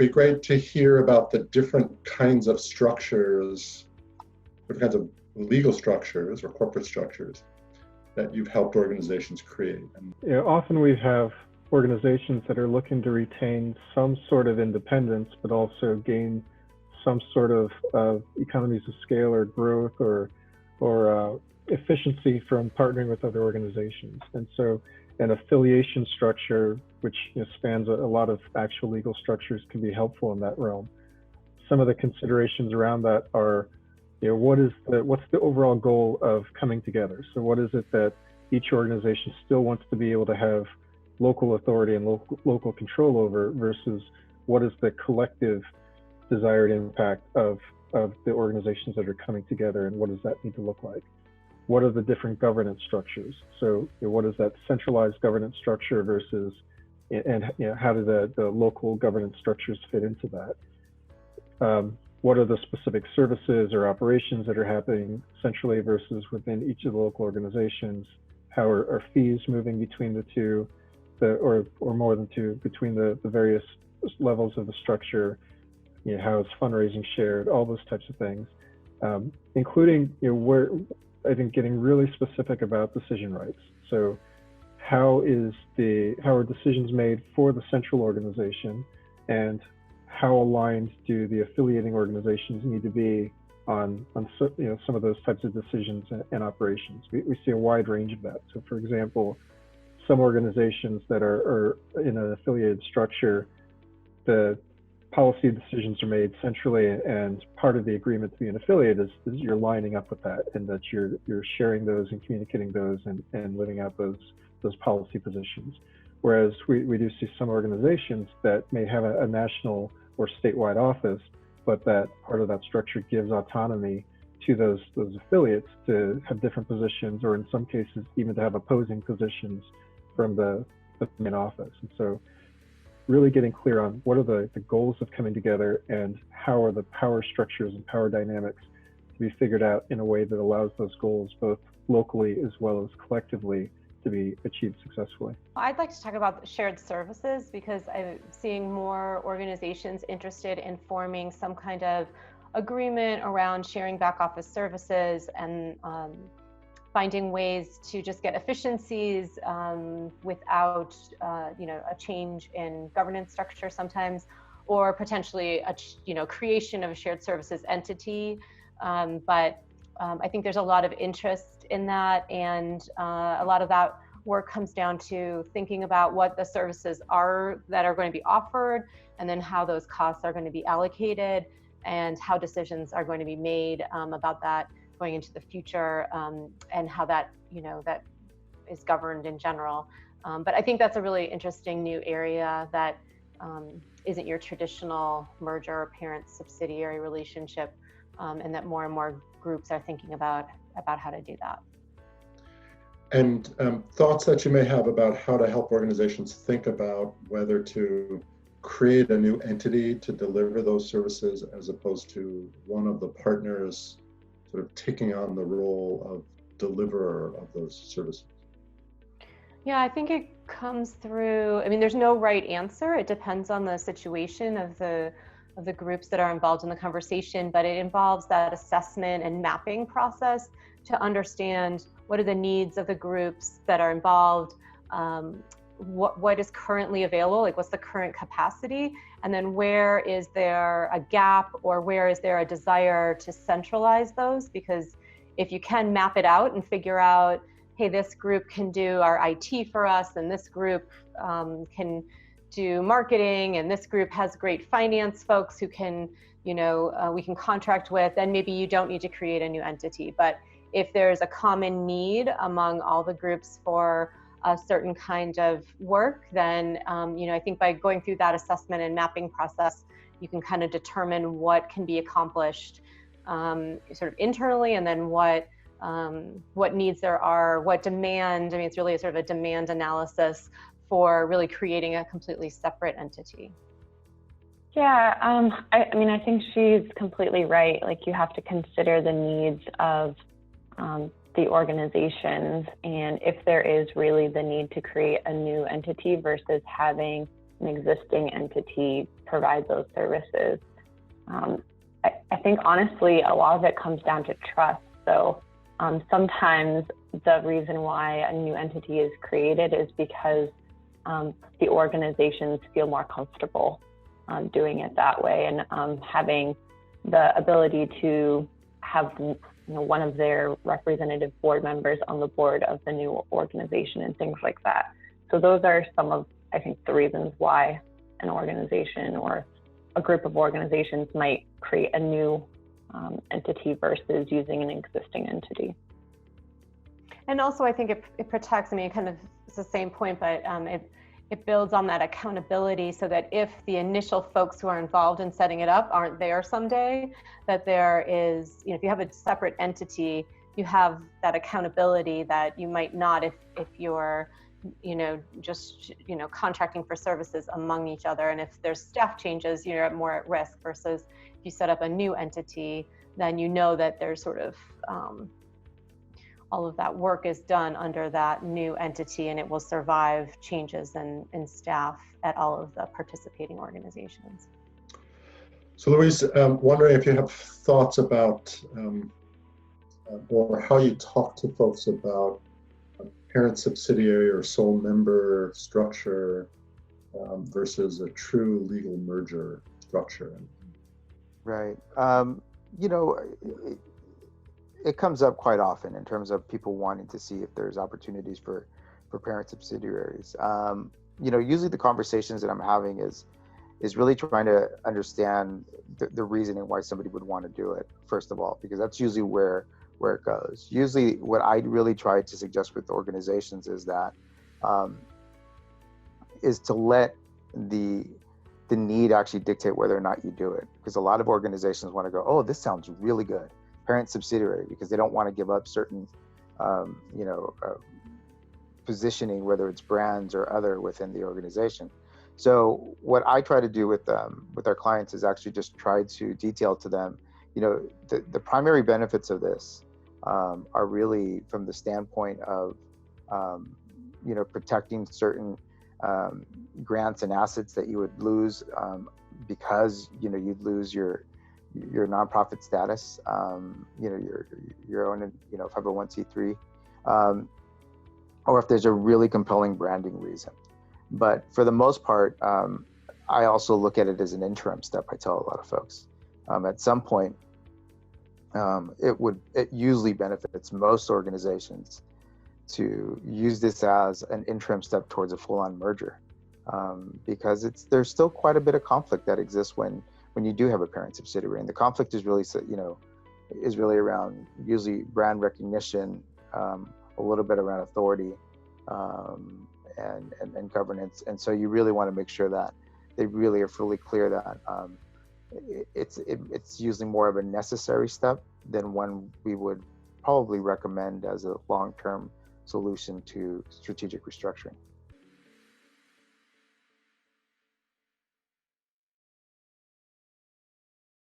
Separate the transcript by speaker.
Speaker 1: be great to hear about the different kinds of structures, different kinds of legal structures or corporate structures that you've helped organizations create.
Speaker 2: Yeah, often we have organizations that are looking to retain some sort of independence, but also gain some sort of economies of scale or growth or efficiency from partnering with other organizations. And so an affiliation structure, which spans a lot of actual legal structures, can be helpful in that realm. Some of the considerations around that are, what's the overall goal of coming together? So what is it that each organization still wants to be able to have local authority and local control over, versus what is the collective desired impact of the organizations that are coming together, and what does that need to look like? What are the different governance structures? So what is that centralized governance structure versus, and how do the local governance structures fit into that? What are the specific services or operations that are happening centrally versus within each of the local organizations? How are fees moving between the two, or more than two, between the various levels of the structure? How is fundraising shared? All those types of things, including where I think getting really specific about decision rights. So how are decisions made for the central organization, and how aligned do the affiliating organizations need to be on some of those types of decisions and operations? We see a wide range of that. So for example, some organizations that are in an affiliated structure, the policy decisions are made centrally, and part of the agreement to be an affiliate is you're lining up with that, and that you're sharing those and communicating those and living out those policy positions. Whereas we do see some organizations that may have a national or statewide office, but that part of that structure gives autonomy to those affiliates to have different positions, or in some cases even to have opposing positions from the main office. And so really getting clear on what are the goals of coming together, and how are the power structures and power dynamics to be figured out in a way that allows those goals both locally as well as collectively to be achieved successfully.
Speaker 3: I'd like to talk about shared services, because I'm seeing more organizations interested in forming some kind of agreement around sharing back office services and finding ways to just get efficiencies without a change in governance structure sometimes, or potentially a creation of a shared services entity. But I think there's a lot of interest in that, and a lot of that work comes down to thinking about what the services are that are going to be offered, and then how those costs are going to be allocated, and how decisions are going to be made about that going into the future, and how that that is governed in general. But I think that's a really interesting new area that isn't your traditional merger or parent subsidiary relationship, and that more and more groups are thinking about how to do that.
Speaker 1: And thoughts that you may have about how to help organizations think about whether to create a new entity to deliver those services, as opposed to one of the partners sort of taking on the role of deliverer of those services?
Speaker 3: Yeah, I think it comes through, there's no right answer. It depends on the situation of the groups that are involved in the conversation, but it involves that assessment and mapping process to understand what are the needs of the groups that are involved, what is currently available, like what's the current capacity, and then where is there a gap, or where is there a desire to centralize those? Because if you can map it out and figure out, hey, this group can do our IT for us, and this group can do marketing, and this group has great finance folks who can, we can contract with, then maybe you don't need to create a new entity. But if there's a common need among all the groups for a certain kind of work, then I think by going through that assessment and mapping process, you can kind of determine what can be accomplished sort of internally, and then what needs there are, what demand. It's really sort of a demand analysis for really creating a completely separate entity.
Speaker 4: Yeah, I think she's completely right. Like, you have to consider the needs of the organizations, and if there is really the need to create a new entity versus having an existing entity provide those services. I think honestly, a lot of it comes down to trust. So sometimes the reason why a new entity is created is because the organizations feel more comfortable doing it that way, and having the ability to have one of their representative board members on the board of the new organization and things like that. So those are some of, I think, the reasons why an organization or a group of organizations might create a new entity versus using an existing entity.
Speaker 3: And also, I think it protects, I mean, kind of, it's the same point, but it builds on that accountability so that if the initial folks who are involved in setting it up aren't there someday, that there is, if you have a separate entity, you have that accountability that you might not if you're, just, contracting for services among each other. And if there's staff changes, you're more at risk versus if you set up a new entity, then you know that there's sort of, all of that work is done under that new entity, and it will survive changes in staff at all of the participating organizations.
Speaker 1: So Louise, wondering if you have thoughts about or how you talk to folks about a parent subsidiary or sole member structure versus a true legal merger structure.
Speaker 5: Right. It comes up quite often in terms of people wanting to see if there's opportunities for parent subsidiaries. Usually the conversations that I'm having is really trying to understand the reasoning why somebody would want to do it, first of all, because that's usually where it goes. Usually what I really try to suggest with organizations is that is to let the need actually dictate whether or not you do it, because a lot of organizations want to go, oh, this sounds really good, parent subsidiary, because they don't want to give up certain positioning, whether it's brands or other within the organization. So what I try to do with our clients is actually just try to detail to them, the primary benefits of this are really from the standpoint of protecting certain grants and assets that you would lose because you'd lose your nonprofit status, your own 501c3, or if there's a really compelling branding reason. But for the most part, I also look at it as an interim step. I tell a lot of folks at some point it usually benefits most organizations to use this as an interim step towards a full-on merger, because there's still quite a bit of conflict that exists when you do have a parent subsidiary, and the conflict is really around usually brand recognition, a little bit around authority, and governance. And so you really want to make sure that they really are fully clear that it's usually more of a necessary step than one we would probably recommend as a long-term solution to strategic restructuring.